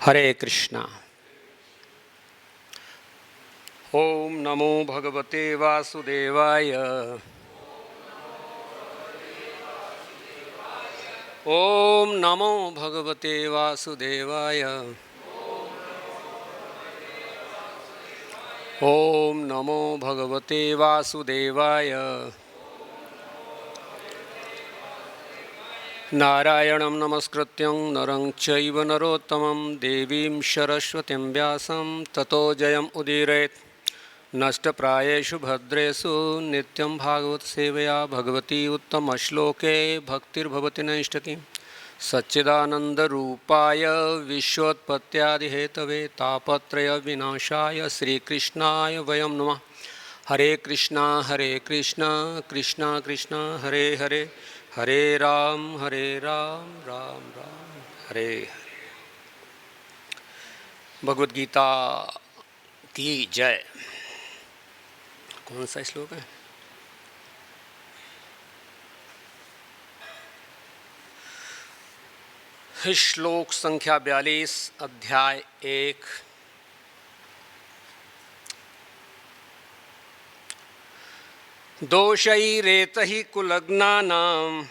हरे कृष्णा। ओम नमो भगवते वासुदेवाय। ओम नमो भगवते वासुदेवाय। ओम नमो भगवते वासुदेवाय। नारायणं नमस्कृत्यं नरं चैव नरोत्तमं देवीं सरस्वतीं व्यासं ततो जयम् उदीरयेत्। नष्टप्रायेषु भद्रेषु नित्यं भागवत सेवया भगवती उत्तमश्लोके भक्तिर्भवति नैष्ठकी। सच्चिदानन्दरूपाय विश्वोत्पत्त्यादिहेतवे तापत्रय विनाशाय श्रीकृष्णाय वयं नमः। हरे कृष्णा कृष्णा कृष्णा हरे हरे, हरे राम राम राम हरे हरे। भगवद गीता की जय। कौन सा श्लोक है? श्लोक संख्या 42, अध्याय 1। दोषैरेतहि कुलग्नानां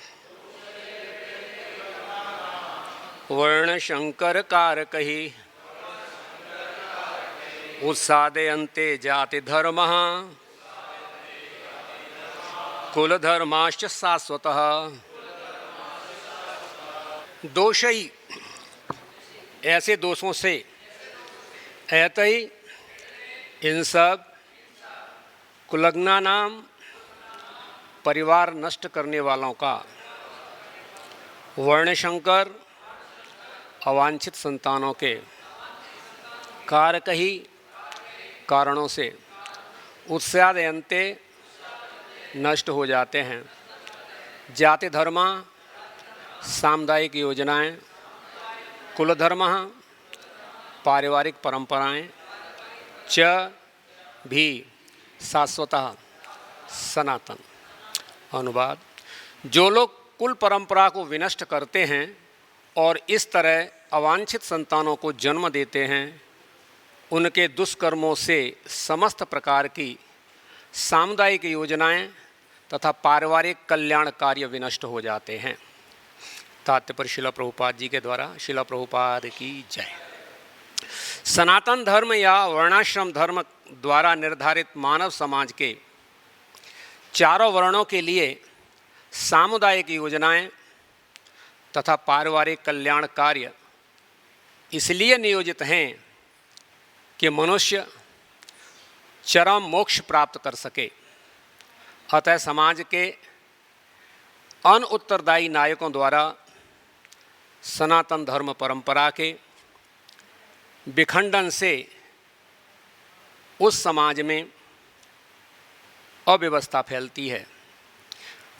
वर्णशंकरकारकैः उत्सादयन्ते जातिधर्मः कुलधर्माश्च शाश्वतः। दोषई, ऐसे दोषों से, ऐतई, इन सब, कुलग्ना नाम, परिवार नष्ट करने वालों का, वर्णशंकर, अवांछित संतानों के, कारक ही, कारणों से, उत्सादयन्ते, नष्ट हो जाते हैं, जाति धर्मा, सामुदायिक योजनाएं, कुल धर्म, पारिवारिक परंपराएं, च भी, शाश्वतः, सनातन। अनुवाद: जो लोग कुल परंपरा को विनष्ट करते हैं और इस तरह अवांछित संतानों को जन्म देते हैं, उनके दुष्कर्मों से समस्त प्रकार की सामुदायिक योजनाएं तथा पारिवारिक कल्याण कार्य विनष्ट हो जाते हैं। तात्पर्य शिला प्रभुपाद जी के द्वारा। शिला प्रभुपाद की जय। सनातन धर्म या वर्णाश्रम धर्म द्वारा निर्धारित मानव समाज के चारों वर्णों के लिए सामुदायिक योजनाएं तथा पारिवारिक कल्याण कार्य इसलिए नियोजित हैं कि मनुष्य चरम मोक्ष प्राप्त कर सके। अतः समाज के अन उत्तरदायी नायकों द्वारा सनातन धर्म परंपरा के विखंडन से उस समाज में अव्यवस्था फैलती है।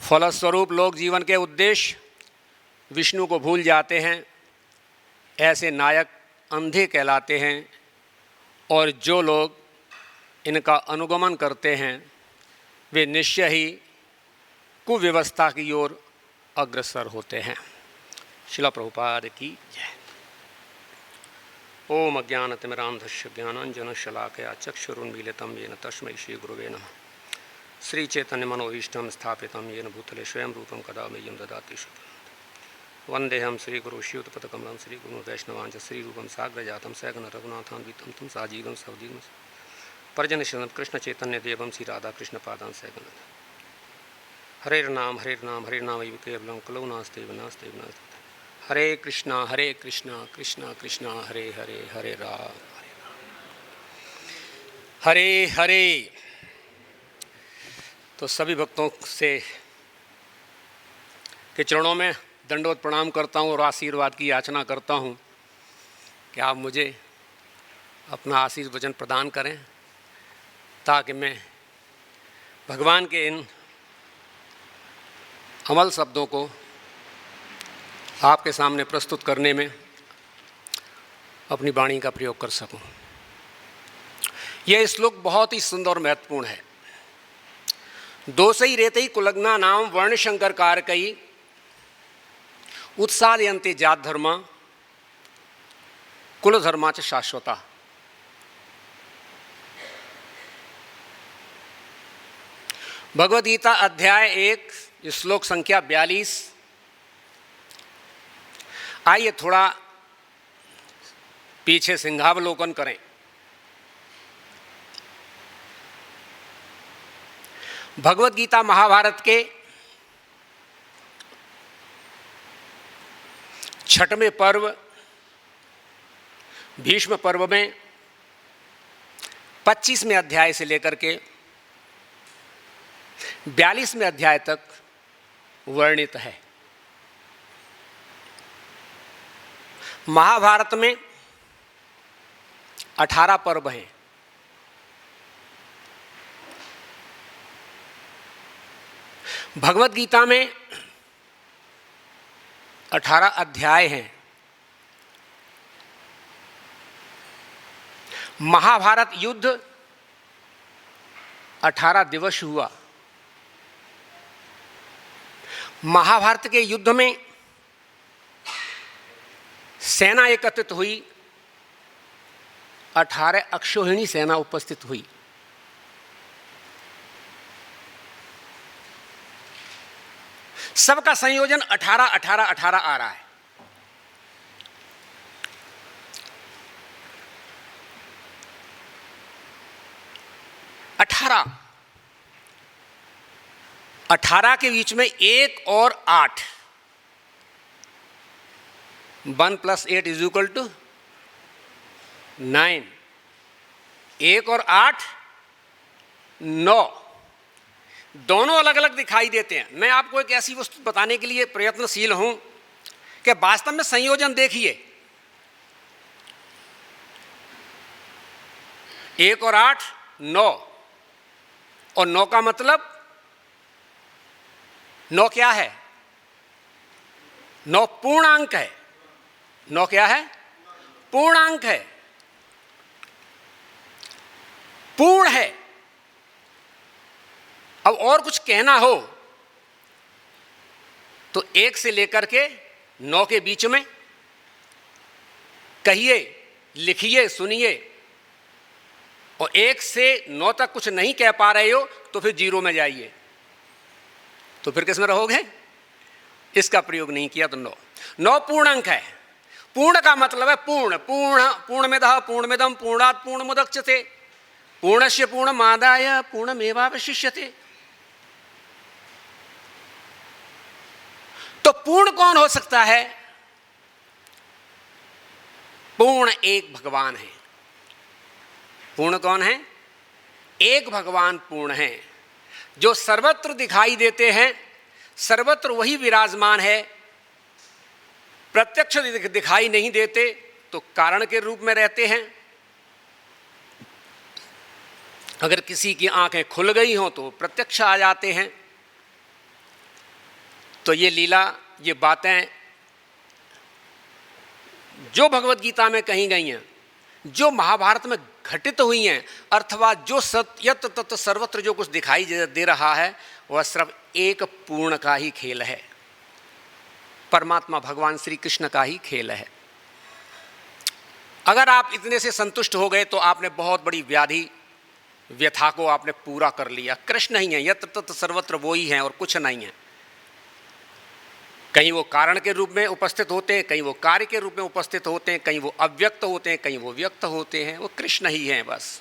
फलस्वरूप लोग जीवन के उद्देश्य विष्णु को भूल जाते हैं। ऐसे नायक अंधे कहलाते हैं और जो लोग इनका अनुगमन करते हैं वे निश्चय ही कुव्यवस्था की ओर अग्रसर होते हैं। शिला प्रभुपाद की जय। ओम अज्ञानतिमिरान्धस्य ज्ञानाञ्जनशलाकया चक्षुरुन्मीलितं येन तस्मै श्रीगुरुवे नमः। श्रीचैतन्यमनोभीष्टं स्थापितं येन भूतले स्वयं रूपं कदा मह्यं ददाति शुभं। वन्देऽहं श्रीगुरुश्रीयुतपदकमलं श्रीगुरुं वैष्णवांश्च श्रीरूपं साग्रजातं सगण रघुनाथान्वितं तं साजीवं सवजीवं पर्जनशरणं कृष्णचैतन्यदेवं श्रीराधाकृष्णपादां सगण। हरेर्नाम हरेर्नाम केवलं कलौ नास्तेव नास्तेव नास्ति। हरे कृष्णा कृष्णा कृष्णा हरे हरे, हरे राम हरे हरे। तो सभी भक्तों से के चरणों में दंडवत प्रणाम करता हूँ और आशीर्वाद की याचना करता हूँ कि आप मुझे अपना आशीष वचन प्रदान करें ताकि मैं भगवान के इन अमल शब्दों को आपके सामने प्रस्तुत करने में अपनी वाणी का प्रयोग कर सकूं। यह श्लोक बहुत ही सुंदर और महत्वपूर्ण है। दोषई रेतई कुलग्ना नाम वर्णशंकर कारकई उत्सादयन्ते जात धर्मा कुल धर्माच शाश्वता। भगवद गीता अध्याय 1 श्लोक संख्या 42। आइए थोड़ा पीछे सिंहावलोकन करें। भगवद गीता महाभारत के 6वें पर्व भीष्म पर्व में 25वें अध्याय से लेकर के 42वें अध्याय तक वर्णित है। महाभारत में 18 पर्व हैं। भगवद गीता में 18 अध्याय हैं। महाभारत युद्ध 18 दिवस हुआ। महाभारत के युद्ध में सेना एकत्रित हुई, 18 अक्षौहिणी सेना उपस्थित हुई। सबका संयोजन 18 18 18 आ रहा है। अठारह 18 के बीच में 1 और 8, 1 + 8 = 9। 1 और 8 9, दोनों अलग अलग दिखाई देते हैं। मैं आपको एक ऐसी वस्तु बताने के लिए प्रयत्नशील हूं कि वास्तव में संयोजन देखिए। 1 और 8 9, और 9 का मतलब 9 क्या है? 9 पूर्णांक है। 9 क्या है? पूर्णांक है, पूर्ण है। अब और कुछ कहना हो तो 1 से लेकर के 9 के बीच में कहिए, लिखिए, सुनिए। और 1 से 9 तक कुछ नहीं कह पा रहे हो तो फिर 0 में जाइए, तो फिर किस में रहोगे? इसका प्रयोग नहीं किया तो 9। 9 पूर्णांक है। पूर्ण का मतलब है पूर्ण। पूर्णमेदः पूर्णमिदं पूर्णात् पूर्णमुदच्यते पूर्णस्य पूर्णमादाय पूर्णमेवावशिष्यते। तो पूर्ण कौन हो सकता है? पूर्ण एक भगवान है। पूर्ण कौन है? एक भगवान पूर्ण है, जो सर्वत्र दिखाई देते हैं, सर्वत्र वही विराजमान है। प्रत्यक्ष दिखाई नहीं देते तो कारण के रूप में रहते हैं। अगर किसी की आंखें खुल गई हों तो प्रत्यक्ष आ जाते हैं। तो ये लीला, ये बातें जो भगवद गीता में कही गई हैं, जो महाभारत में घटित हुई हैं, अथवा जो यत्र तत्र सर्वत्र जो कुछ दिखाई दे रहा है, वह सिर्फ एक पूर्ण का ही खेल है। परमात्मा भगवान श्री कृष्ण का ही खेल है। अगर आप इतने से संतुष्ट हो गए तो आपने बहुत बड़ी व्यथा को आपने पूरा कर लिया। कृष्ण ही है, यत्र तत्र सर्वत्र वो ही है और कुछ नहीं है। कहीं वो कारण के रूप में उपस्थित होते हैं, कहीं वो कार्य के रूप में उपस्थित होते हैं, कहीं वो अव्यक्त होते हैं, कहीं वो व्यक्त होते हैं। वो कृष्ण ही हैं बस।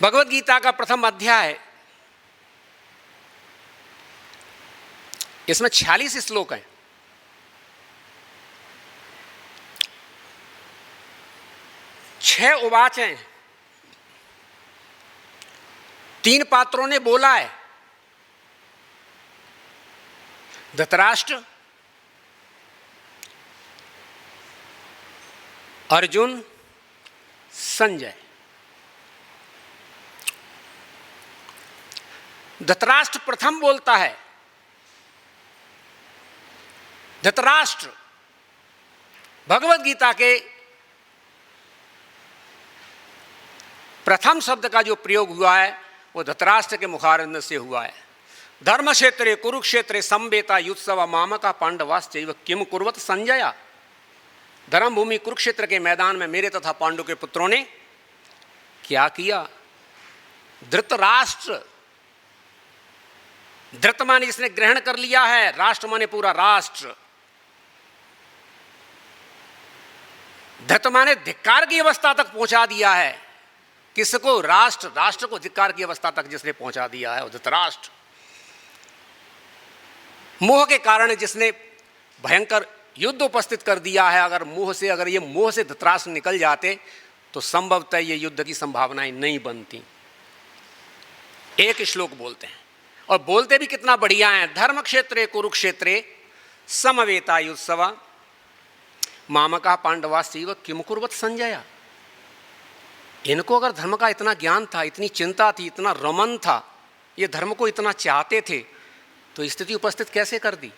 भगवद गीता का प्रथम अध्याय, इसमें 46 श्लोक हैं। छह उवाच हैं, 3 पात्रों ने बोला है। धृतराष्ट्र, अर्जुन, संजय। धृतराष्ट्र प्रथम बोलता है। धृतराष्ट्र, भगवद गीता के प्रथम शब्द का जो प्रयोग हुआ है वो धृतराष्ट्र के मुखारविंद से हुआ है। धर्म क्षेत्रे कुरुक्षेत्रे संवेता युत्सव मामका पांडवाश्चैव किम कुर्वत संजया। धर्म भूमि कुरुक्षेत्र के मैदान में मेरे तथा पांडु के पुत्रों ने क्या किया। धृतराष्ट्र, धृत माने जिसने ग्रहण कर लिया है, राष्ट्र माने पूरा राष्ट्र। धृत माने धिक्कार की अवस्था तक पहुंचा दिया है। किसको? राष्ट्र। राष्ट्र को धिक्कार की अवस्था तक जिसने पहुंचा दिया है वो धृतराष्ट्र। मोह के कारण जिसने भयंकर युद्ध उपस्थित कर दिया है। अगर ये मोह से धृतराष्ट्र निकल जाते तो संभवतः ये युद्ध की संभावनाएं नहीं बनती। एक श्लोक बोलते हैं और बोलते भी कितना बढ़िया है। धर्म क्षेत्रे कुरुक्षेत्रे समवेता युत्सवा मामका पांडवाश्चैव किम कुर्वत संजया। इनको अगर धर्म का इतना ज्ञान था, इतनी चिंता थी, इतना रमन था, ये धर्म को इतना चाहते थे, तो स्थिति उपस्थित कैसे कर दी।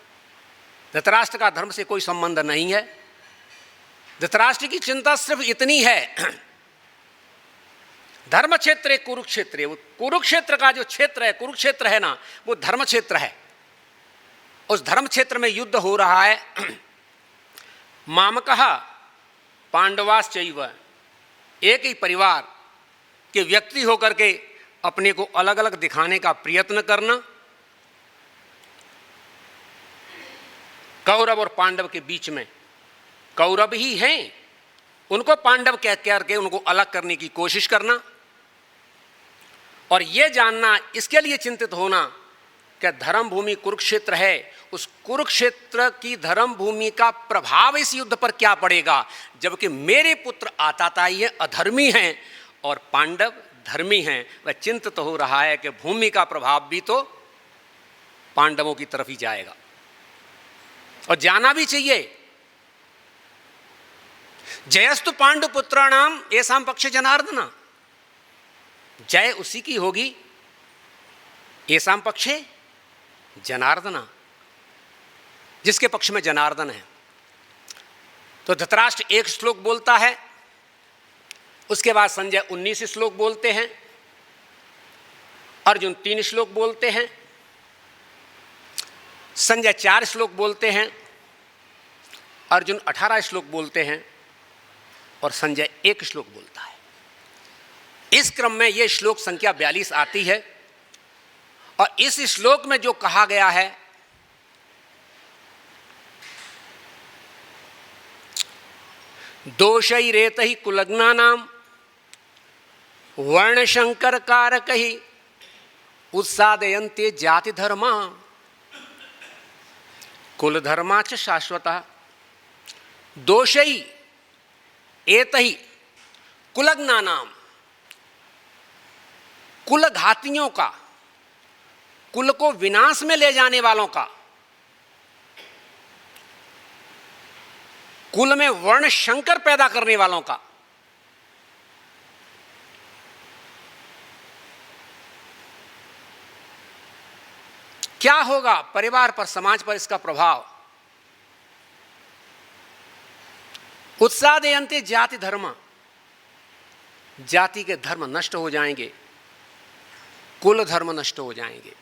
धृतराष्ट्र का धर्म से कोई संबंध नहीं है। धृतराष्ट्र की चिंता सिर्फ इतनी है, धर्म क्षेत्र कुरुक्षेत्र, वो कुरुक्षेत्र का जो क्षेत्र है, कुरुक्षेत्र है ना, वो धर्म क्षेत्र है। उस धर्म क्षेत्र में युद्ध हो रहा है। मामकः पांडवाश्चैव, एक ही परिवार के व्यक्ति होकर के अपने को अलग अलग दिखाने का प्रयत्न करना। कौरव और पांडव के बीच में कौरव ही हैं, उनको पांडव कह करके उनको अलग करने की कोशिश करना। और ये जानना, इसके लिए चिंतित होना कि धर्म भूमि कुरुक्षेत्र है, उस कुरुक्षेत्र की धर्म भूमि का प्रभाव इस युद्ध पर क्या पड़ेगा, जबकि मेरे पुत्र आताताई हैं, अधर्मी हैं, और पांडव धर्मी हैं। वह चिंतित हो रहा है कि भूमि का प्रभाव भी तो पांडवों की तरफ ही जाएगा, और जाना भी चाहिए। जयस्तु पांडुपुत्राणाम येषां पक्षे जनार्दन, जय उसी की होगी येषां पक्षे जनार्दन, जिसके पक्ष में जनार्दन है। तो धृतराष्ट्र एक श्लोक बोलता है, उसके बाद संजय 19 श्लोक बोलते हैं, अर्जुन 3 श्लोक बोलते हैं, संजय 4 श्लोक बोलते हैं, अर्जुन 18 श्लोक बोलते हैं, और संजय 1 श्लोक बोलता है। इस क्रम में यह श्लोक संख्या 42 आती है। और इस श्लोक में जो कहा गया है, दोषैरेतहि कुलग्नानाम वर्णशंकर कारकहि उत्सादयन्ते जाति धर्मा कुल धर्मा च शाश्वता। दोषै एतहि कुलग्नानाम, कुल घातियों का, कुल को विनाश में ले जाने वालों का, कुल में वर्ण शंकर पैदा करने वालों का, क्या होगा परिवार पर, समाज पर इसका प्रभाव। उत्सादयन्ते जाति धर्म, जाति के धर्म नष्ट हो जाएंगे, कुल धर्म नष्ट हो जाएंगे।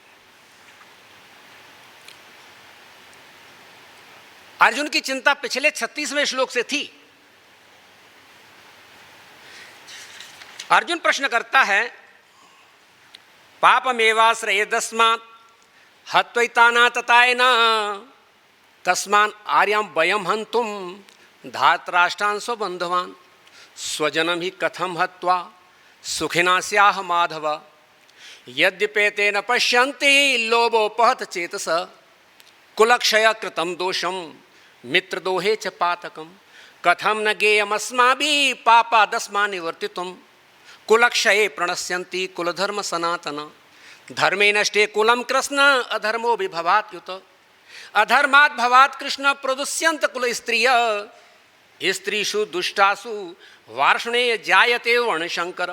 अर्जुन की चिंता पिछले 36वें श्लोक से थी। अर्जुन प्रश्न करता है, पापमेवाश्रयेदस्मात् हत्वैतानाततायना तस्मान् आर्यां वयं हन्तुं धार्तराष्ट्रान् स्वबन्धवान् स्वजनं हि कथं हत्वा सुखिना स्याह माधव यद्यपेते न पश्यन्ति लोभोपहत चेतस कुलक्षय कृतं दोषं मित्रदोहे च पातकं कथं न गेयमस्माभिः पापादस्मा निवर्तितुं कुलक्षये प्रणश्यन्ति कुलधर्म सनातन धर्मे नष्टे कुलं कृष्ण अधर्मो विभवात् युत अधर्मात् भवात् कृष्ण प्रदुष्यन्त कुल स्त्रिय स्त्रीषु दुष्टासु वार्ष्णेय जायते वर्णशंकर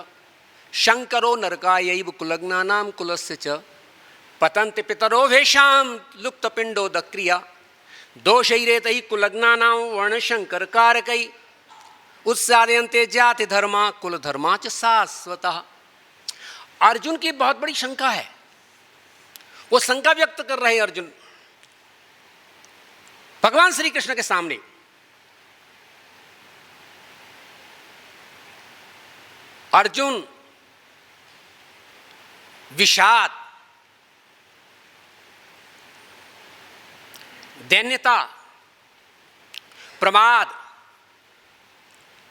शंकरो नरकायैव कुलग्नानां कुलस्य च पतन्ति पितरो भेषां लुप्तपिंडो दक्रिया दोषैरेतैः कुलग्नानां वर्णशंकर कारकै उत्सादयन्ते जाति धर्मा कुल धर्मा च शाश्वतः। अर्जुन की बहुत बड़ी शंका है। वो शंका व्यक्त कर रहे हैं अर्जुन भगवान श्री कृष्ण के सामने। अर्जुन विषाद, दैन्यता, प्रमाद,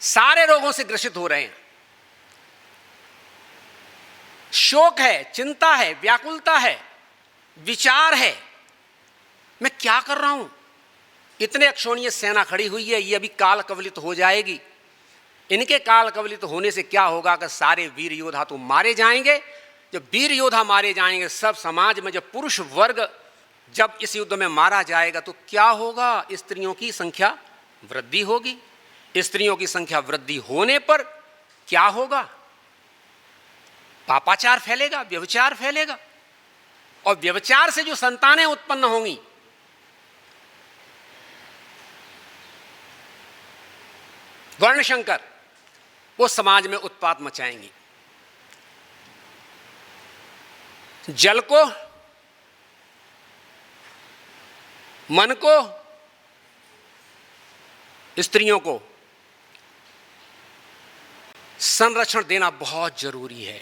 सारे रोगों से ग्रसित हो रहे हैं। शोक है, चिंता है, व्याकुलता है, विचार है, मैं क्या कर रहा हूं। इतने अक्षोणीय सेना खड़ी हुई है, ये अभी काल कवलित हो जाएगी। इनके काल कवलित होने से क्या होगा कि सारे वीर योद्धा तो मारे जाएंगे। जब वीर योद्धा मारे जाएंगे, सब समाज में जब पुरुष वर्ग जब इस युद्ध में मारा जाएगा तो क्या होगा, स्त्रियों की संख्या वृद्धि होगी। स्त्रियों की संख्या वृद्धि होने पर क्या होगा, पापाचार फैलेगा, व्यभिचार फैलेगा, और व्यभिचार से जो संतानें उत्पन्न होंगी वर्णशंकर, वो समाज में उत्पात मचाएंगी। जल को, मन को, स्त्रियों को संरक्षण देना बहुत जरूरी है,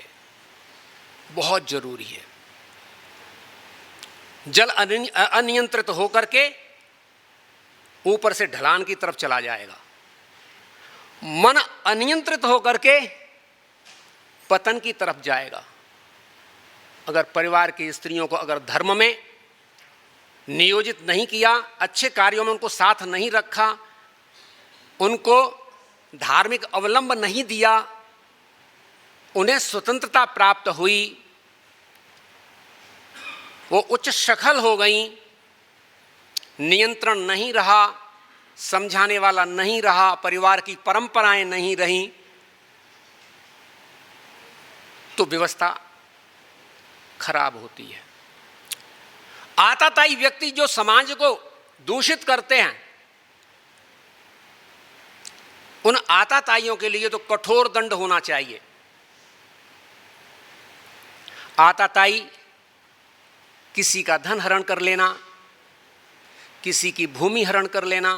बहुत जरूरी है। जल अनियंत्रित होकर के ऊपर से ढलान की तरफ चला जाएगा। मन अनियंत्रित होकर के पतन की तरफ जाएगा। अगर परिवार की स्त्रियों को अगर धर्म में नियोजित नहीं किया, अच्छे कार्यों में उनको साथ नहीं रखा, उनको धार्मिक अवलंब नहीं दिया, उन्हें स्वतंत्रता प्राप्त हुई, वो उच्च शखल हो गई, नियंत्रण नहीं रहा, समझाने वाला नहीं रहा, परिवार की परंपराएं नहीं रहीं, तो व्यवस्था खराब होती है। आताताई व्यक्ति जो समाज को दूषित करते हैं, उन आताताइयों के लिए तो कठोर दंड होना चाहिए। आताताई किसी का धन हरण कर लेना, किसी की भूमि हरण कर लेना,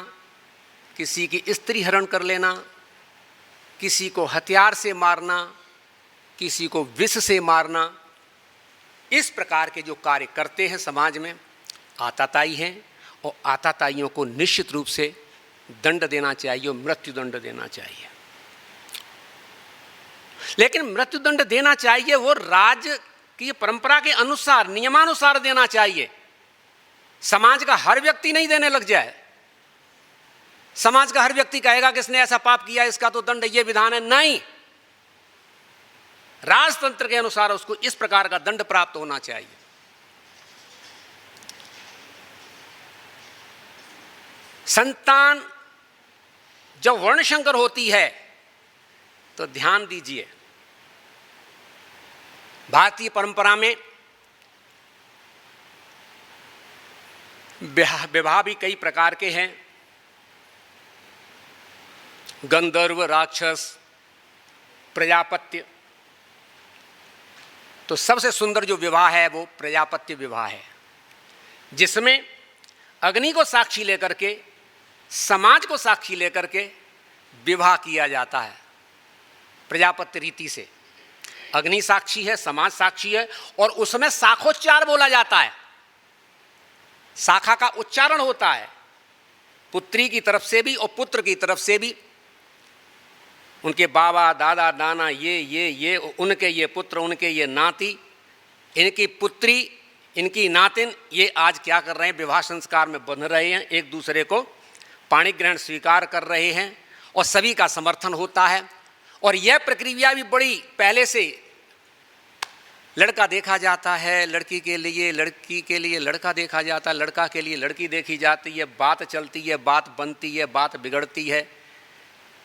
किसी की स्त्री हरण कर लेना, किसी को हथियार से मारना, किसी को विष से मारना, इस प्रकार के जो कार्य करते हैं समाज में, आताताई हैं। और आताताइयों को निश्चित रूप से दंड देना चाहिए, मृत्यु दंड देना चाहिए। लेकिन मृत्यु दंड देना चाहिए वो राज्य की परंपरा के अनुसार, नियमानुसार देना चाहिए। समाज का हर व्यक्ति नहीं देने लग जाए। समाज का हर व्यक्ति कहेगा कि इसने ऐसा पाप किया, इसका तो दंड ये विधान है, नहीं। राजतंत्र के अनुसार उसको इस प्रकार का दंड प्राप्त होना चाहिए। संतान जब वर्णशंकर होती है तो ध्यान दीजिए, भारतीय परंपरा में विवाह भी कई प्रकार के हैं। गंधर्व, राक्षस, प्रजापत्य। तो सबसे सुंदर जो विवाह है वो प्रजापत्य विवाह है, जिसमें अग्नि को साक्षी लेकर के, समाज को साक्षी लेकर के विवाह किया जाता है। प्रजापत्य रीति से अग्नि साक्षी है, समाज साक्षी है, और उसमें शाखोच्चार बोला जाता है। शाखा का उच्चारण होता है, पुत्री की तरफ से भी और पुत्र की तरफ से भी। उनके बाबा, दादा, नाना, ये उनके ये पुत्र, उनके ये नाती, इनकी पुत्री, इनकी नातिन, ये आज क्या कर रहे हैं, विवाह संस्कार में बंध रहे हैं, एक दूसरे को पाणी ग्रहण स्वीकार कर रहे हैं, और सभी का समर्थन होता है। और यह प्रक्रिया भी बड़ी पहले से, लड़का देखा जाता है, लड़की के लिए लड़का देखा जाता है, लड़का के लिए लड़की देखी जाती है, बात चलती है, बात बनती है, बात बिगड़ती है,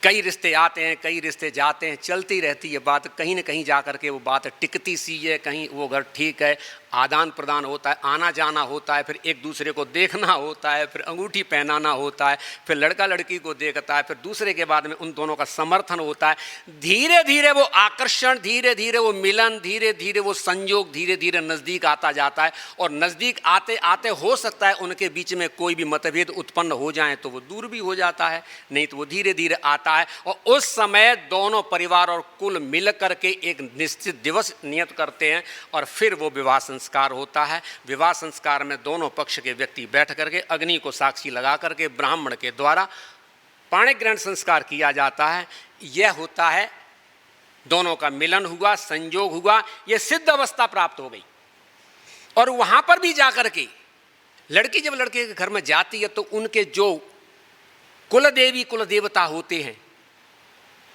कई रिश्ते आते हैं, कई रिश्ते जाते हैं, चलती रहती है बात। कहीं न कहीं जा कर के वो बात टिकती सी है, कहीं वो घर ठीक है, आदान प्रदान होता है, आना जाना होता है, फिर एक दूसरे को देखना होता है, फिर अंगूठी पहनाना होता है, फिर लड़का लड़की को देखता है, फिर दूसरे के बाद में उन दोनों का समर्थन होता है। धीरे धीरे वो आकर्षण, धीरे धीरे वो मिलन, धीरे धीरे वो संयोग धीरे धीरे नज़दीक आता जाता है। और नज़दीक आते आते हो सकता है उनके बीच में कोई भी मतभेद उत्पन्न हो जाए तो वो दूर भी हो जाता है, नहीं तो वो धीरे धीरे आता है। और उस समय दोनों परिवार और कुल मिल करके एक निश्चित दिवस नियत करते हैं और फिर वो विवाह संस्कार होता है। विवाह संस्कार में दोनों पक्ष के व्यक्ति बैठ करके अग्नि को साक्षी लगा करके ब्राह्मण के द्वारा पाणी ग्रहण संस्कार किया जाता है। यह होता है दोनों का मिलन हुआ, संयोग हुआ, यह सिद्ध अवस्था प्राप्त हो गई। और वहां पर भी जाकर के लड़की जब लड़के के घर में जाती है तो उनके जो कुल देवी कुल देवता होते हैं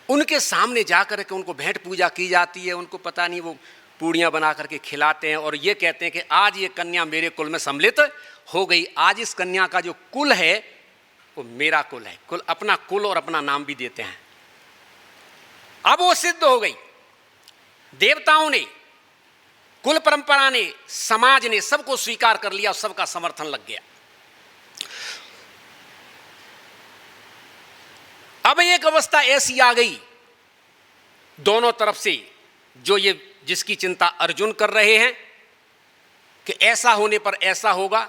उनके सामने जाकर के उनको भेंट पूजा की जाती है। उनको पता नहीं वो पूड़ियाँ बना करके खिलाते हैं और ये कहते हैं कि आज ये कन्या मेरे कुल में सम्मिलित हो गई, आज इस कन्या का जो कुल है वो मेरा कुल है। कुल, अपना कुल और अपना नाम भी देते हैं। अब वो सिद्ध हो गई। देवताओं ने, कुल परंपरा ने, समाज ने सबको स्वीकार कर लिया और सबका समर्थन लग गया। अब एक अवस्था ऐसी आ गई दोनों तरफ से, जो ये जिसकी चिंता अर्जुन कर रहे हैं कि ऐसा होने पर ऐसा होगा,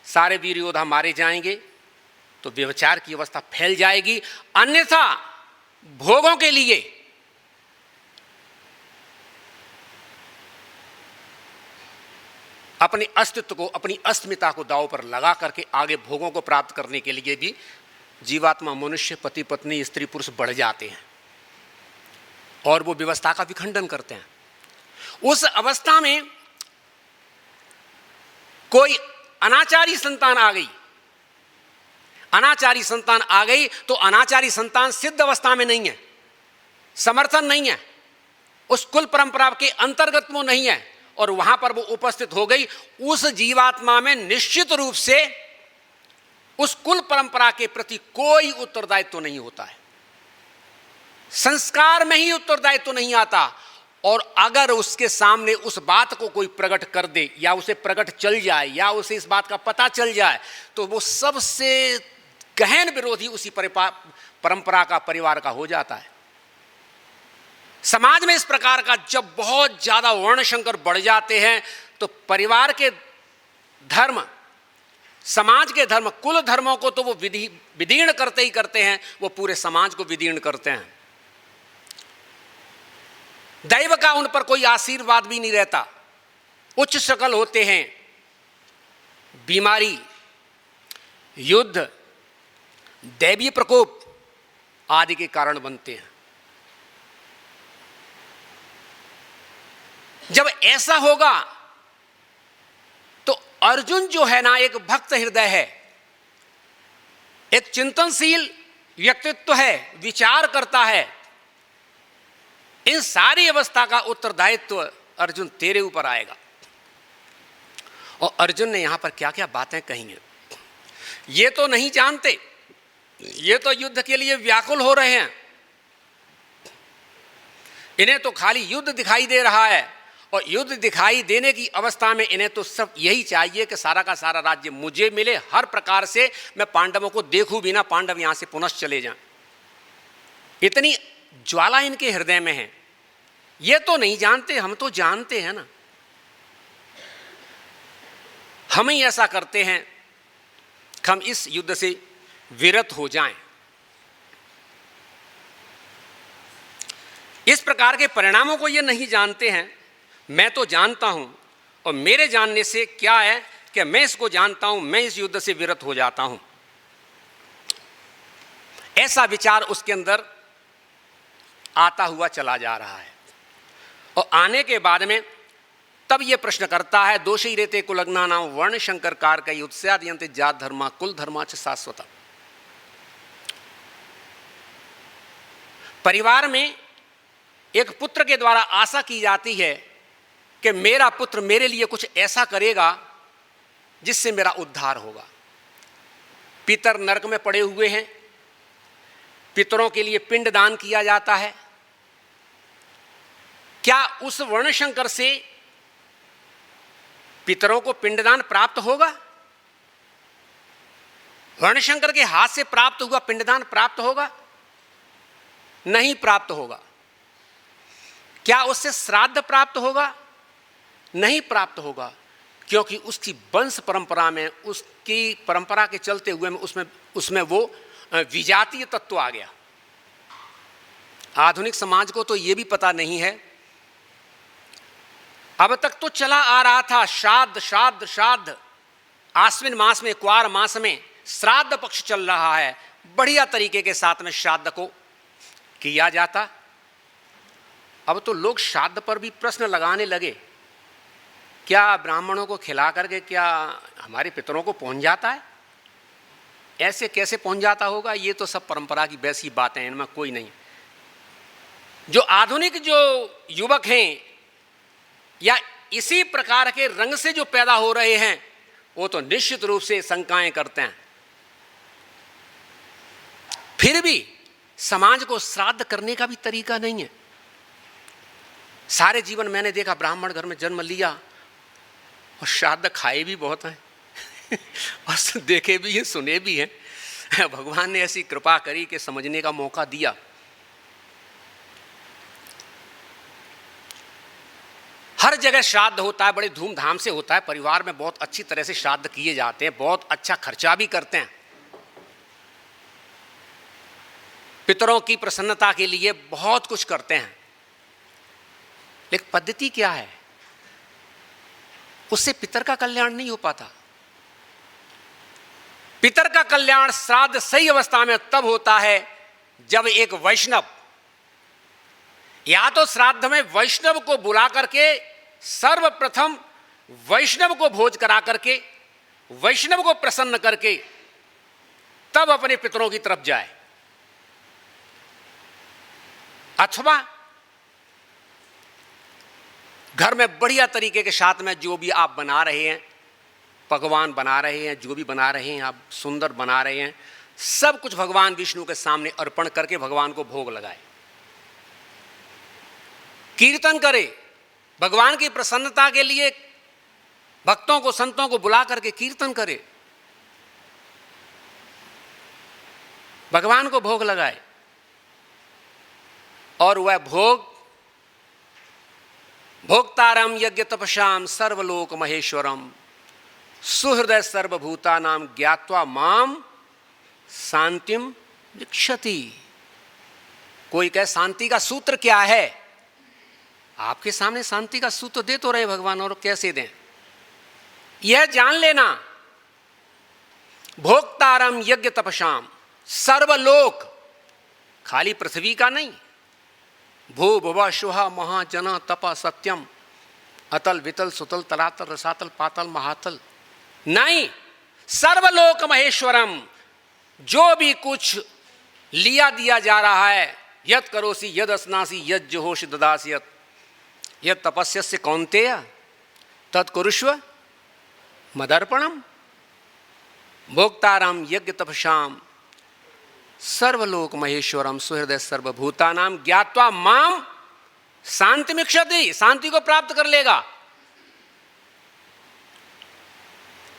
सारे वीर योद्धा मारे जाएंगे तो व्यभिचार की अवस्था फैल जाएगी, अन्यथा भोगों के लिए अपने अस्तित्व को, अपनी अस्मिता को दांव पर लगा करके आगे भोगों को प्राप्त करने के लिए भी जीवात्मा मनुष्य, पति पत्नी, स्त्री पुरुष बढ़ जाते हैं और वो व्यवस्था का विखंडन करते हैं। उस अवस्था में कोई अनाचारी संतान आ गई, अनाचारी संतान आ गई तो अनाचारी संतान सिद्ध अवस्था में नहीं है, समर्थन नहीं है, उस कुल परंपरा के अंतर्गत वो नहीं है और वहां पर वो उपस्थित हो गई। उस जीवात्मा में निश्चित रूप से उस कुल परंपरा के प्रति कोई उत्तरदायित्व नहीं होता है, संस्कार में ही उत्तरदायित्व नहीं आता। और अगर उसके सामने उस बात को कोई प्रकट कर दे या उसे प्रकट चल जाए या उसे इस बात का पता चल जाए तो वो सबसे गहन विरोधी उसी परंपरा का, परिवार का हो जाता है। समाज में इस प्रकार का जब बहुत ज्यादा वर्ण संकर बढ़ जाते हैं तो परिवार के धर्म, समाज के धर्म, कुल धर्मों को तो वो विदीर्ण करते ही करते हैं, वो पूरे समाज को विदीर्ण करते हैं। दैव का उन पर कोई आशीर्वाद भी नहीं रहता, उच्च शकल होते हैं, बीमारी, युद्ध, दैवीय प्रकोप आदि के कारण बनते हैं। जब ऐसा होगा तो अर्जुन जो है ना, एक भक्त हृदय है, एक चिंतनशील व्यक्तित्व है, विचार करता है। इन सारी अवस्था का उत्तरदायित्व अर्जुन तेरे ऊपर आएगा। और अर्जुन ने यहां पर क्या क्या बातें कही हैं ये तो नहीं जानते, ये तो युद्ध के लिए व्याकुल हो रहे हैं, इन्हें तो खाली युद्ध दिखाई दे रहा है और युद्ध दिखाई देने की अवस्था में इन्हें तो सब यही चाहिए कि सारा का सारा राज्य मुझे मिले, हर प्रकार से मैं पांडवों को देखूं भी ना, पांडव यहां से पुनः चले जाएं। इतनी ज्वाला इनके हृदय में है। ये तो नहीं जानते, हम तो जानते हैं ना। हम ही ऐसा करते हैं कि हम इस युद्ध से विरत हो जाएं। इस प्रकार के परिणामों को ये नहीं जानते हैं। मैं तो जानता हूं और मेरे जानने से क्या है कि मैं इसको जानता हूं, मैं इस युद्ध से विरत हो जाता हूं। ऐसा विचार उसके अंदर आता हुआ चला जा रहा है। और आने के बाद में तब ये प्रश्न करता है, दोषी रेते कुलग्ना नाम वर्ण शंकर कार का उत्स्यादयन्ते जात धर्मा कुल धर्मा च शाश्वता। परिवार में एक पुत्र के द्वारा आशा की जाती है कि मेरा पुत्र मेरे लिए कुछ ऐसा करेगा जिससे मेरा उद्धार होगा। पितर नरक में पड़े हुए हैं, पितरों के लिए पिंड दान किया जाता है। क्या उस वर्णशंकर से पितरों को पिंडदान प्राप्त होगा? वर्णशंकर के हाथ से प्राप्त हुआ पिंडदान प्राप्त होगा? नहीं प्राप्त होगा। क्या उससे श्राद्ध प्राप्त होगा? नहीं प्राप्त होगा, क्योंकि उसकी वंश परंपरा में, उसकी परंपरा के चलते हुए में उसमें वो विजातीय तत्व आ गया। आधुनिक समाज को तो ये भी पता नहीं है। अब तक तो चला आ रहा था श्राद्ध श्राद्ध श्राद्ध, आश्विन मास में, क्वार मास में श्राद्ध पक्ष चल रहा है, बढ़िया तरीके के साथ में श्राद्ध को किया जाता। अब तो लोग श्राद्ध पर भी प्रश्न लगाने लगे, क्या ब्राह्मणों को खिला करके क्या हमारे पितरों को पहुंच जाता है? ऐसे कैसे पहुंच जाता होगा? ये तो सब परंपरा की वैसी बातें हैं, इनमें कोई नहीं। जो आधुनिक जो युवक हैं या इसी प्रकार के रंग से जो पैदा हो रहे हैं, वो तो निश्चित रूप से शंकाएं करते हैं। फिर भी समाज को श्राद्ध करने का भी तरीका नहीं है। सारे जीवन मैंने देखा ब्राह्मण घर में जन्म लिया और श्राद्ध खाए भी बहुत हैं और देखे भी हैं, सुने भी हैं। भगवान ने ऐसी कृपा करी कि समझने का मौका दिया। हर जगह श्राद्ध होता है, बड़े धूमधाम से होता है, परिवार में बहुत अच्छी तरह से श्राद्ध किए जाते हैं, बहुत अच्छा खर्चा भी करते हैं। पितरों की प्रसन्नता के लिए बहुत कुछ करते हैं, लेकिन पद्धति क्या है? उससे पितर का कल्याण नहीं हो पाता। पितर का कल्याण श्राद्ध सही अवस्था में तब होता है जब एक वैष्णव, या तो श्राद्ध में वैष्णव को बुला करके, सर्वप्रथम वैष्णव को भोज करा करके, वैष्णव को प्रसन्न करके तब अपने पितरों की तरफ जाए, अथवा घर में बढ़िया तरीके के साथ में जो भी आप बना रहे हैं, पकवान बना रहे हैं, जो भी बना रहे हैं आप, सुंदर बना रहे हैं, सब कुछ भगवान विष्णु के सामने अर्पण करके भगवान को भोग लगाए, कीर्तन करे, भगवान की प्रसन्नता के लिए भक्तों को, संतों को बुला करके कीर्तन करे, भगवान को भोग लगाए। और वह भोग भोक्तारम यज्ञ तपस्याम सर्वलोक महेश्वरम सुहृदय सर्वभूतानाम ज्ञात्वा माम शांतिम विक्षति। कोई कहे शांति का सूत्र क्या है? आपके सामने शांति का सूत्र दे तो रहे भगवान, और कैसे दें यह जान लेना। भोक्तारम यज्ञ तपस्याम सर्वलोक, खाली पृथ्वी का नहीं, भू भुवा शुहा महाजना तपा सत्यम अतल वितल सुतल तलातल रसातल पातल महातल, नहीं, सर्वलोक महेश्वरम। जो भी कुछ लिया दिया जा रहा है, यद करोसी यद अस्नासी यद जुहोषि ददासी यद तपस्यस्य कौन्तेय तत्कुरुष्व मदर्पणम। भोक्ताराम यज्ञ तपस्याम सर्वलोक महेश्वरम सुहृदय सर्वभूतानाम ज्ञात्वा माम शांतिमिक्षति, शांति को प्राप्त कर लेगा।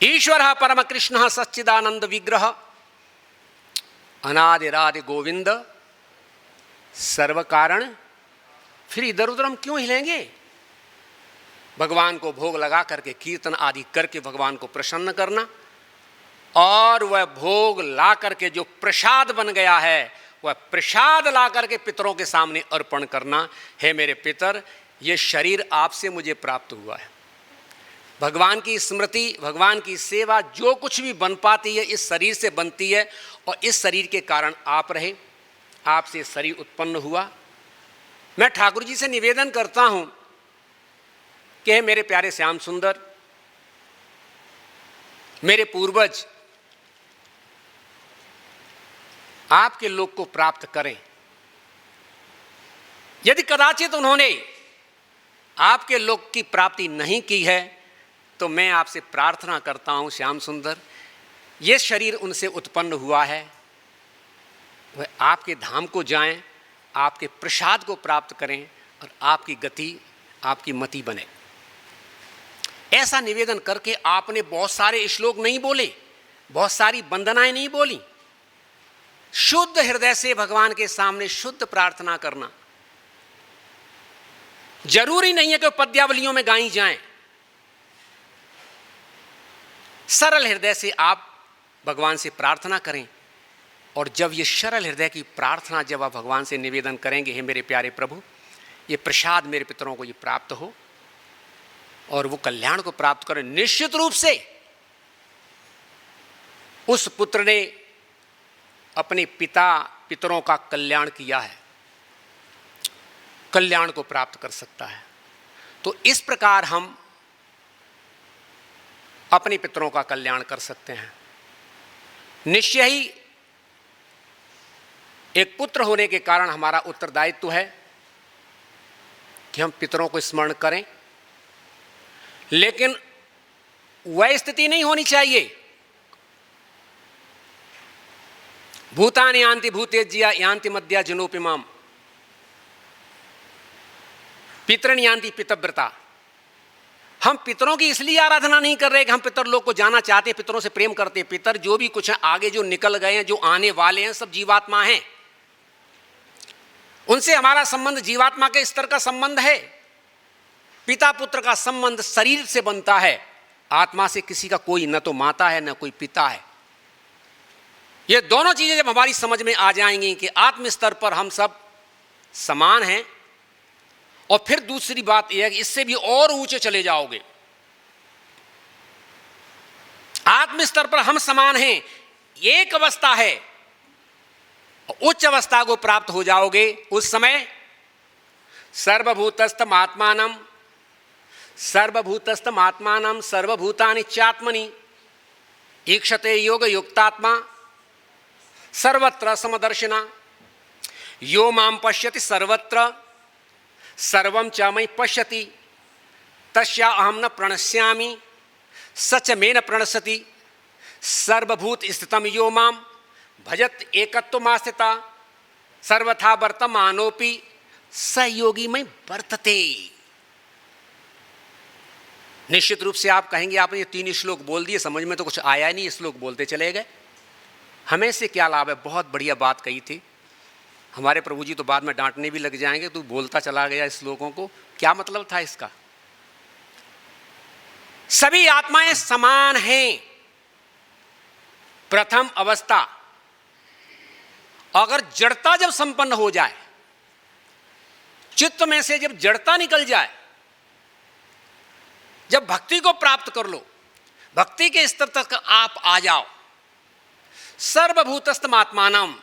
ईश्वर परम कृष्ण सच्चिदानंद विग्रह अनादिरादि गोविंद सर्व कारण। फिर इधर उधर हम क्यों हिलेंगे? भगवान को भोग लगा करके, कीर्तन आदि करके भगवान को प्रसन्न करना, और वह भोग ला करके जो प्रसाद बन गया है, वह प्रसाद ला करके पितरों के सामने अर्पण करना। हे मेरे पितर, ये शरीर आपसे मुझे प्राप्त हुआ है। भगवान की स्मृति, भगवान की सेवा जो कुछ भी बन पाती है इस शरीर से बनती है, और इस शरीर के कारण आप रहे, आपसे शरीर उत्पन्न हुआ। मैं ठाकुर जी से निवेदन करता हूं कि हे मेरे प्यारे श्याम सुंदर, मेरे पूर्वज आपके लोक को प्राप्त करें। यदि कदाचित उन्होंने आपके लोक की प्राप्ति नहीं की है, तो मैं आपसे प्रार्थना करता हूं श्याम सुंदर, ये शरीर उनसे उत्पन्न हुआ है, वह आपके धाम को जाएं, आपके प्रसाद को प्राप्त करें, और आपकी गति, आपकी मति बने। ऐसा निवेदन करके आपने बहुत सारे श्लोक नहीं बोले, बहुत सारी वंदनाएं नहीं बोली। शुद्ध हृदय से भगवान के सामने शुद्ध प्रार्थना करना। जरूरी नहीं है कि पद्यावलियों में गाई जाएं। सरल हृदय से आप भगवान से प्रार्थना करें, और जब ये सरल हृदय की प्रार्थना जब आप भगवान से निवेदन करेंगे, हे मेरे प्यारे प्रभु, ये प्रसाद मेरे पितरों को ये प्राप्त हो और वो कल्याण को प्राप्त करें, निश्चित रूप से उस पुत्र ने अपने पितरों का कल्याण किया है, कल्याण को प्राप्त कर सकता है। तो इस प्रकार हम अपने पितरों का कल्याण कर सकते हैं। निश्चय ही एक पुत्र होने के कारण हमारा उत्तरदायित्व है कि हम पितरों को स्मरण करें, लेकिन वह स्थिति नहीं होनी चाहिए भूतानि यान्ति भूतेज्या यान्ति मद्या जनोपिमाम पितरन यान्ति पितव्रता। हम पितरों की इसलिए आराधना नहीं कर रहे कि हम पितर लोग को जाना चाहते हैं, पितरों से प्रेम करते हैं। पितर जो भी कुछ है, आगे जो निकल गए हैं, जो आने वाले हैं, सब जीवात्मा हैं। उनसे हमारा संबंध जीवात्मा के स्तर का संबंध है। पिता पुत्र का संबंध शरीर से बनता है, आत्मा से किसी का कोई न तो माता है न कोई पिता है। ये दोनों चीजें जब हमारी समझ में आ जाएंगी कि आत्म स्तर पर हम सब समान हैं, और फिर दूसरी बात यह है कि इससे भी और ऊंचे चले जाओगे। आत्म स्तर पर हम समान हैं, एक अवस्था है, उच्च अवस्था को प्राप्त हो जाओगे, उस समय सर्वभूतस्थम आत्मानम सर्वभूतानि चात्मनि ईक्षते योग युक्तात्मा सर्वत्र समदर्शिना यो मां पश्यति सर्वत्र सर्वं च मयि पश्यति तस्या अहं न प्रणश्यामि सच मे न प्रणश्यति सर्वभूत स्थितं यो मां भजत एकत्वमास्थिता सर्वथा वर्तमानोपि स योगी में वर्तते। निश्चित रूप से आप कहेंगे आपने ये 3 श्लोक बोल दिए, समझ में तो कुछ आया नहीं, श्लोक बोलते चले गए, हमें से क्या लाभ है। बहुत बढ़िया बात कही थी हमारे प्रभु जी, तो बाद में डांटने भी लग जाएंगे, तू बोलता चला गया श्लोकों को, क्या मतलब था इसका। सभी आत्माएं समान हैं। प्रथम अवस्था, अगर जड़ता जब संपन्न हो जाए, चित्त में से जब जड़ता निकल जाए, जब भक्ति को प्राप्त कर लो, भक्ति के स्तर तक आप आ जाओ, सर्वभूतस्थम आत्मानम,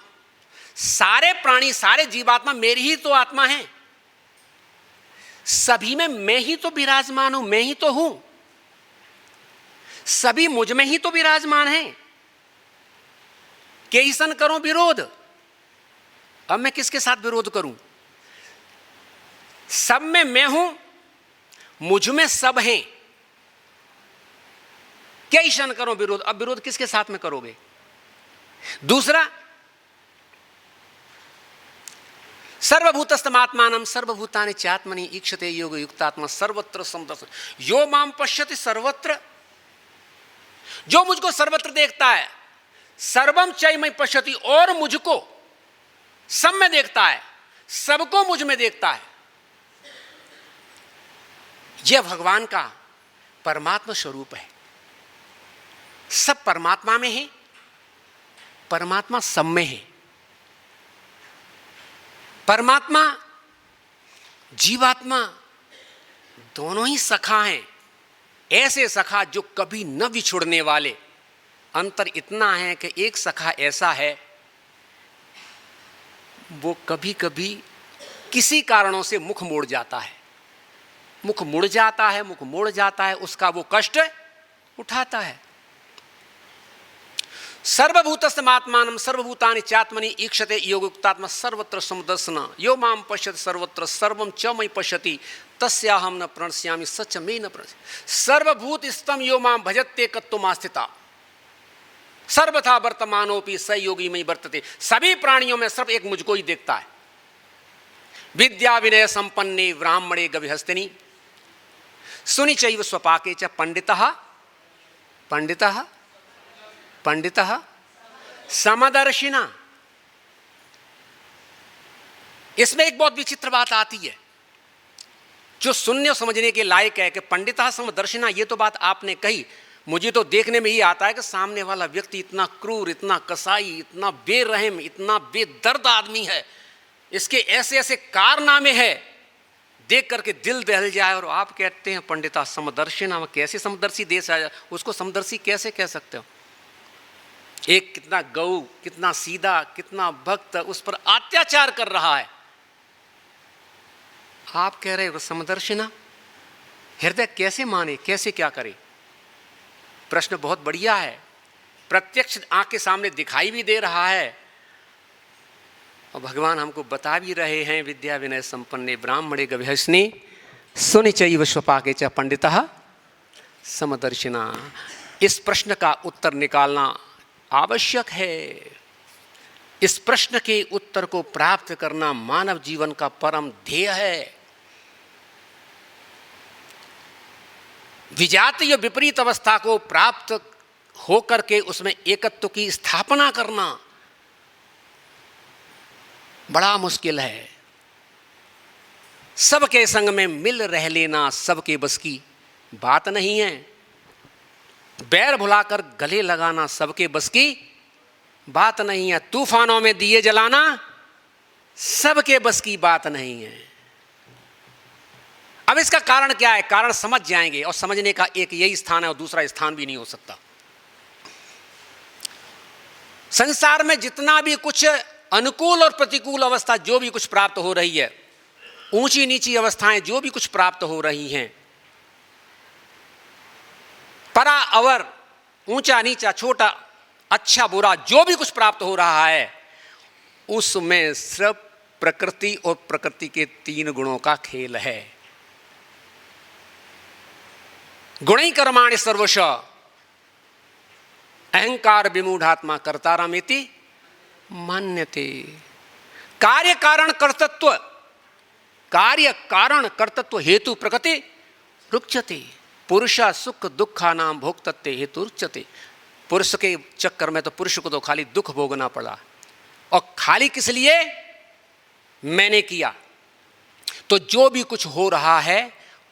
सारे प्राणी सारे जीवात्मा मेरी ही तो आत्मा है, सभी में मैं ही तो विराजमान हूं, मैं ही तो हूं, सभी मुझ में ही तो विराजमान हैं। केसन करो विरोध, अब मैं किसके साथ विरोध करूं। सब में मैं हूं, मुझ में सब हैं, केसन करो विरोध। अब विरोध किसके साथ में करोगे। दूसरा, सर्वभूतस्थमात्मानं सर्वभूतानि चात्मनि ईक्षते योग युक्तात्मा सर्वत्र समदर्शन यो माम पश्यति सर्वत्र, जो मुझको सर्वत्र देखता है, सर्वम चै मयि पश्यति, और मुझको सब में देखता है, सबको मुझ में देखता है। यह भगवान का परमात्मा स्वरूप है। सब परमात्मा में है, परमात्मा सब में है। परमात्मा जीवात्मा दोनों ही सखा हैं, ऐसे सखा जो कभी न बिछुड़ने वाले। अंतर इतना है कि एक सखा ऐसा है, वो कभी कभी किसी कारणों से मुख मोड़ जाता है, मुख मुड़ जाता है, मुख मोड़ जाता है, उसका वो कष्ट उठाता है। सर्वभूतस्थमात्मानं सर्वभूतानि चात्मनि ईक्षते योगयुक्तात्मा सर्वत्र समदर्शन यो मां पश्यति सर्वत्र सर्वं च मयि पश्यति तस्याहं न प्रणश्यामि सच मे न प्रणश्यामि सर्वभूत स्थितं यो मां भजत्येकत्वमास्थिता सर्वथा वर्तमानोपि स योगी मयि वर्तते। सभी प्राणियों में सिर्फ एक मुझको ही देखता है। विद्या विनय संपन्ने ब्राह्मणे गविहस्तिनि सुनि चैव स्वपाके च पंडितः पंडितः पंडितः समदर्शिना। इसमें एक बहुत विचित्र बात आती है जो सुनने और समझने के लायक है कि पंडितः समदर्शिना। ये तो बात आपने कही, मुझे तो देखने में ही आता है कि सामने वाला व्यक्ति इतना क्रूर, इतना कसाई, इतना बेरहम, इतना बेदर्द आदमी है, इसके ऐसे ऐसे कारनामे हैं, देख करके दिल दहल जाए। और आप कहते हैं पंडिता समदर्शिना। कैसे समदर्शी देश आया, उसको समदर्शी कैसे कह सकते हो? एक कितना गौ, कितना सीधा, कितना भक्त, उस पर अत्याचार कर रहा है, आप कह रहे हो समदर्शिना। हृदय कैसे माने, कैसे क्या करे? प्रश्न बहुत बढ़िया है, प्रत्यक्ष आंख के सामने दिखाई भी दे रहा है और भगवान हमको बता भी रहे हैं, विद्या विनय संपन्ने ब्राह्मणे गविहस्नि सुनि चैव स्वपाके च पंडितः समदर्शिना। इस प्रश्न का उत्तर निकालना आवश्यक है। इस प्रश्न के उत्तर को प्राप्त करना मानव जीवन का परम ध्येय है। विजातीय विपरीत अवस्था को प्राप्त होकर के उसमें एकत्व की स्थापना करना बड़ा मुश्किल है। सबके संग में मिल रह लेना सबके बस की बात नहीं है। बैर भुलाकर गले लगाना सबके बस की बात नहीं है। तूफानों में दिए जलाना सबके बस की बात नहीं है। अब इसका कारण क्या है? कारण समझ जाएंगे, और समझने का एक यही स्थान है और दूसरा स्थान भी नहीं हो सकता। संसार में जितना भी कुछ अनुकूल और प्रतिकूल अवस्था जो भी कुछ प्राप्त हो रही है, ऊंची नीची अवस्थाएं जो भी कुछ प्राप्त हो रही हैं, परा अवर, ऊंचा नीचा, छोटा अच्छा बुरा जो भी कुछ प्राप्त हो रहा है, उसमें सब प्रकृति और प्रकृति के तीन गुणों का खेल है। गुणै कर्माणि सर्वश अहंकार विमूढ़ात्मा कर्तारमेति मन्यते। कार्य कारण कर्तृत्व, कार्य कारण कर्तृत्व हेतु प्रकृति रुच्यते। पुरुषा सुख दुखा नाम भोक्तत्व हेतु रुच्यते। पुरुष के चक्कर में तो पुरुष को तो खाली दुख भोगना पड़ा, और खाली किस लिए? मैंने किया। तो जो भी कुछ हो रहा है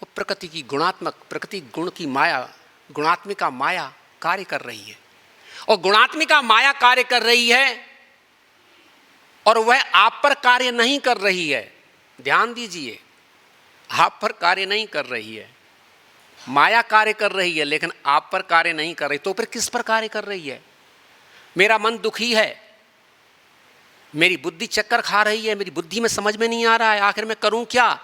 वो प्रकृति की गुणात्मक, प्रकृति गुण की माया, गुणात्मिका माया कार्य कर रही है। और गुणात्मिका माया कार्य कर रही है और वह आप पर कार्य नहीं कर रही है। ध्यान दीजिए, आप पर कार्य नहीं कर रही है, माया कार्य कर रही है, लेकिन आप पर कार्य नहीं कर रही। तो फिर किस पर कार्य कर रही है? मेरा मन दुखी है, मेरी बुद्धि चक्कर खा रही है, मेरी बुद्धि में समझ में नहीं आ रहा है आखिर मैं करूं क्या,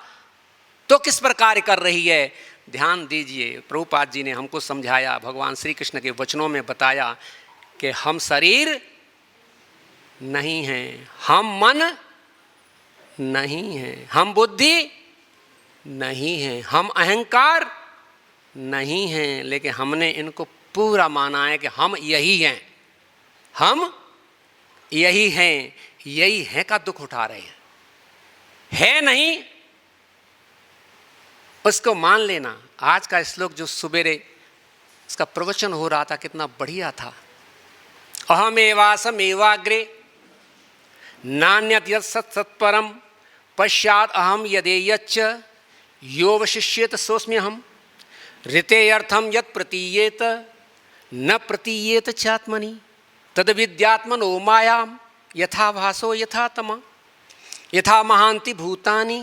तो किस पर कार्य कर रही है? ध्यान दीजिए, प्रभुपाद जी ने हमको समझाया, भगवान श्री कृष्ण के वचनों में बताया कि हम शरीर नहीं हैं, हम मन नहीं हैं, हम बुद्धि नहीं हैं, हम अहंकार नहीं हैं, लेकिन हमने इनको पूरा माना है कि हम यही हैं, हम यही हैं, यही है का दुख उठा रहे हैं। है नहीं उसको मान लेना। आज का श्लोक जो सुबेरे इसका प्रवचन हो रहा था कितना बढ़िया था। अहमेवासम एवाग्रे नान्यत यत् सत्परम पश्चात अहम यदेयच्च योवशिष्येत सोऽस्म्यहम् ऋतेयर्थम यत् प्रतीयेत न प्रतीयेत चात्मनि तद विद्यात्मनो मायाम यथा भासो यथा तम यथा महांति भूतानि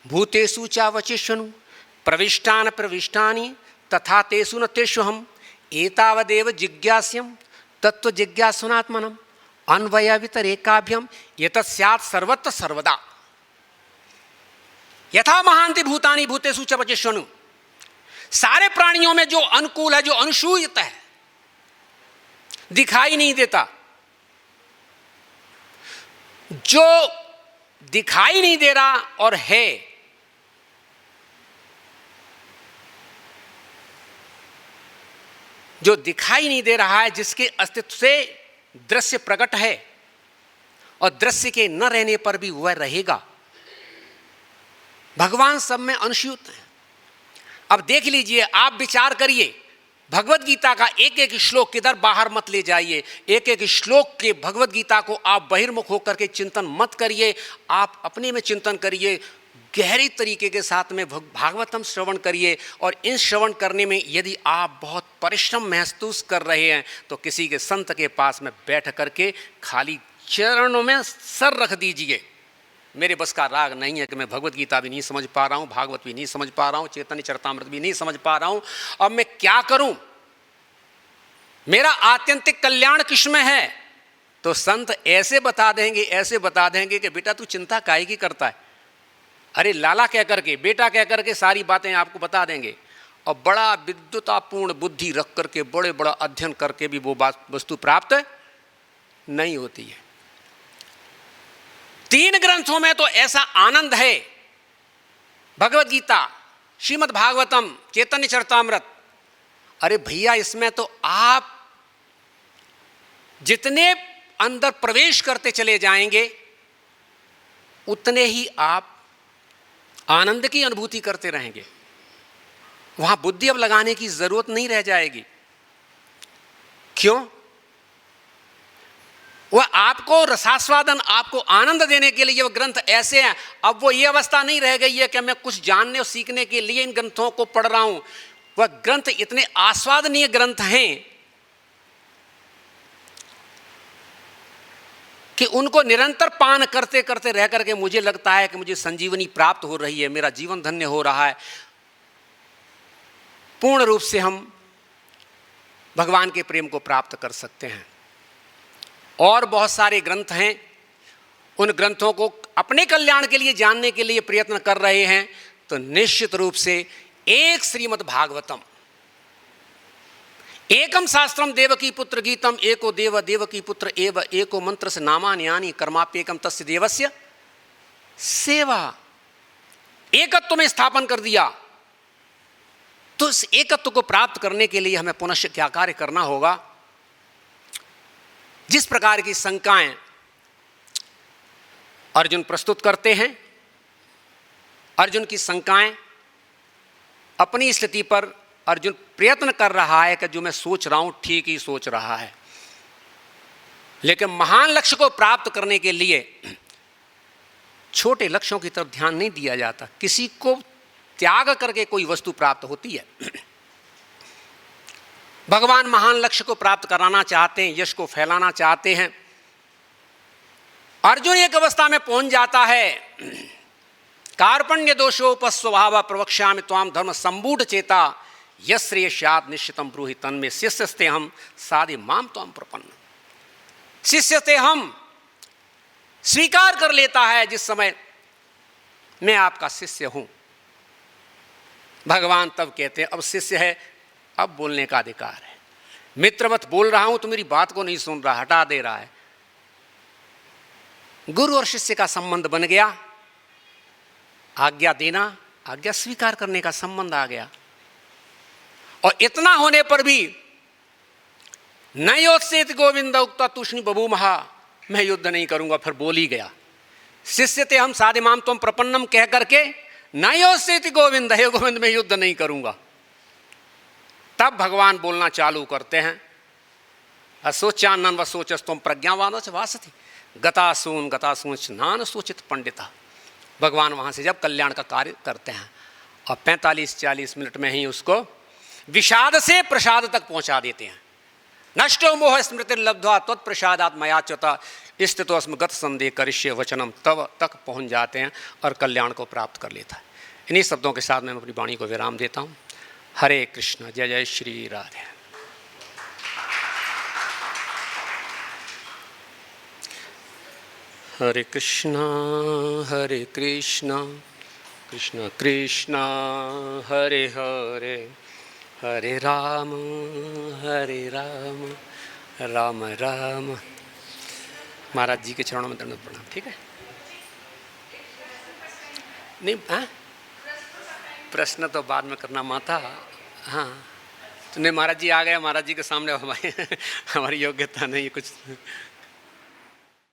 भूतेषु चावचिष्यनु प्रविष्टान प्रविष्टानि तथा तेषु न तेषु हम एतावदेव जिज्ञास्यम तत्व जिज्ञासुनात्मनम अन्वय वितरेकाभ्यम यतत् स्यात् सर्वत्र सर्वदा यथा महांति भूतानि भूतेषु चावचिष्यनु। सारे प्राणियों में जो अनुकूल है, जो अनुसूयित है, दिखाई नहीं देता, जो दिखाई नहीं दे रहा और है, जो दिखाई नहीं दे रहा है, जिसके अस्तित्व से दृश्य प्रकट है और दृश्य के न रहने पर भी वह रहेगा। भगवान सब में अनुसूत है। अब देख लीजिए, आप विचार करिए, भगवत गीता का एक एक श्लोक किधर बाहर मत ले जाइए, एक एक श्लोक के भगवत गीता को आप बहिर्मुख होकर के चिंतन मत करिए, आप अपने में चिंतन करिए, गहरी तरीके के साथ में भागवतम श्रवण करिए। और इन श्रवण करने में यदि आप बहुत परिश्रम महसूस कर रहे हैं तो किसी के संत के पास में बैठ करके खाली चरणों में सर रख दीजिए। मेरे बस का राग नहीं है कि मैं भगवत गीता भी नहीं समझ पा रहा हूँ, भागवत भी नहीं समझ पा रहा हूँ, चैतन्य चरितामृत भी नहीं समझ पा रहा हूँ, अब मैं क्या करूँ, मेरा आत्यंतिक कल्याण किसमें है? तो संत ऐसे बता देंगे, ऐसे बता देंगे कि बेटा तू चिंता काहे की करता है, अरे लाला कह करके, बेटा कह करके सारी बातें आपको बता देंगे। और बड़ा विद्युतापूर्ण बुद्धि रख करके, बड़े बड़ा अध्ययन करके भी वो बात वस्तु प्राप्त नहीं होती है। 3 ग्रंथों में तो ऐसा आनंद है, भगवत गीता, श्रीमद् भागवतम, चैतन्य चरितामृत। अरे भैया, इसमें तो आप जितने अंदर प्रवेश करते चले जाएंगे उतने ही आप आनंद की अनुभूति करते रहेंगे। वहां बुद्धि अब लगाने की जरूरत नहीं रह जाएगी। क्यों? वह आपको रसास्वादन, आपको आनंद देने के लिए वह ग्रंथ ऐसे हैं। अब वो ये अवस्था नहीं रह गई है कि मैं कुछ जानने और सीखने के लिए इन ग्रंथों को पढ़ रहा हूं। वह ग्रंथ इतने आस्वादनीय ग्रंथ हैं कि उनको निरंतर पान करते करते रह करके मुझे लगता है कि मुझे संजीवनी प्राप्त हो रही है, मेरा जीवन धन्य हो रहा है। पूर्ण रूप से हम भगवान के प्रेम को प्राप्त कर सकते हैं। और बहुत सारे ग्रंथ हैं, उन ग्रंथों को अपने कल्याण के लिए जानने के लिए प्रयत्न कर रहे हैं तो निश्चित रूप से एक श्रीमद् भागवतम, एकम शास्त्रम देवकी पुत्र गीतम, एको देव देवकी पुत्र एव, एको मंत्र से नामान्यानि कर्माप्येकम तस्य देवस्य सेवा, एकत्व में स्थापन कर दिया। तो इस एकत्व को प्राप्त करने के लिए हमें पुनश्च क्या कार्य करना होगा? जिस प्रकार की शंकाएं अर्जुन प्रस्तुत करते हैं, अर्जुन की शंकाएं, अपनी स्थिति पर अर्जुन प्रयत्न कर रहा है कि जो मैं सोच रहा हूं ठीक ही सोच रहा है, लेकिन महान लक्ष्य को प्राप्त करने के लिए छोटे लक्ष्यों की तरफ ध्यान नहीं दिया जाता। किसी को त्याग करके कोई वस्तु प्राप्त होती है। भगवान महान लक्ष्य को प्राप्त कराना चाहते हैं, यश को फैलाना चाहते हैं। अर्जुन एक अवस्था में पहुंच जाता है, कार्पण्य दोषोपस्वभाव प्रवक्ष्यामि त्वाम धर्म संबूढ़ चेता यश्रेष्यात् निश्चितम ब्रूहि तन्मे शिष्यस्ते हम साधि माम त्वाम प्रपन्न। शिष्य से हम स्वीकार कर लेता है जिस समय मैं आपका शिष्य हूं। भगवान तब कहते हैं अब शिष्य है, अब बोलने का अधिकार है। मित्रवत बोल रहा हूं तो मेरी बात को नहीं सुन रहा, हटा दे रहा है। गुरु और शिष्य का संबंध बन गया, आज्ञा देना, आज्ञा स्वीकार करने का संबंध आ गया। और इतना होने पर भी नयोत्सेत गोविंद उक्ता तुष्णि बभू महा, मैं युद्ध नहीं करूंगा, फिर बोल ही गया। शिष्य थे हम साधि माम तुम प्रपन्नम कह करके नयोत्सेत गोविंद, हे गोविंद मैं युद्ध नहीं करूंगा। तब भगवान बोलना चालू करते हैं, असोचानन व सोचस्तुम प्रज्ञावान वासति गतासून नान सोचित पंडिता। भगवान वहां से जब कल्याण का कार्य करते हैं और 45-40 मिनट में ही उसको विषाद से प्रसाद तक पहुंचा देते हैं। नष्टो मोह स्मृति लब्ध्वा त्वत्प्रसादात् मयाच्युता स्थितोऽस्मि गत संदेह करिष्ये वचनम, तब तक पहुंच जाते हैं और कल्याण को प्राप्त कर लेता है। इन्हीं शब्दों के साथ मैं अपनी वाणी को विराम देता हूँ। हरे कृष्ण, जय जय श्री राधे। हरे कृष्ण कृष्ण कृष्ण हरे हरे, हरे राम राम राम। महाराज जी के चरणों में दंडवत प्रणाम। ठीक है, नहीं हाँ, प्रश्न तो बाद में करना माता। हाँ तो नहीं, महाराज जी आ गए, महाराज जी के सामने हमारी योग्यता नहीं कुछ।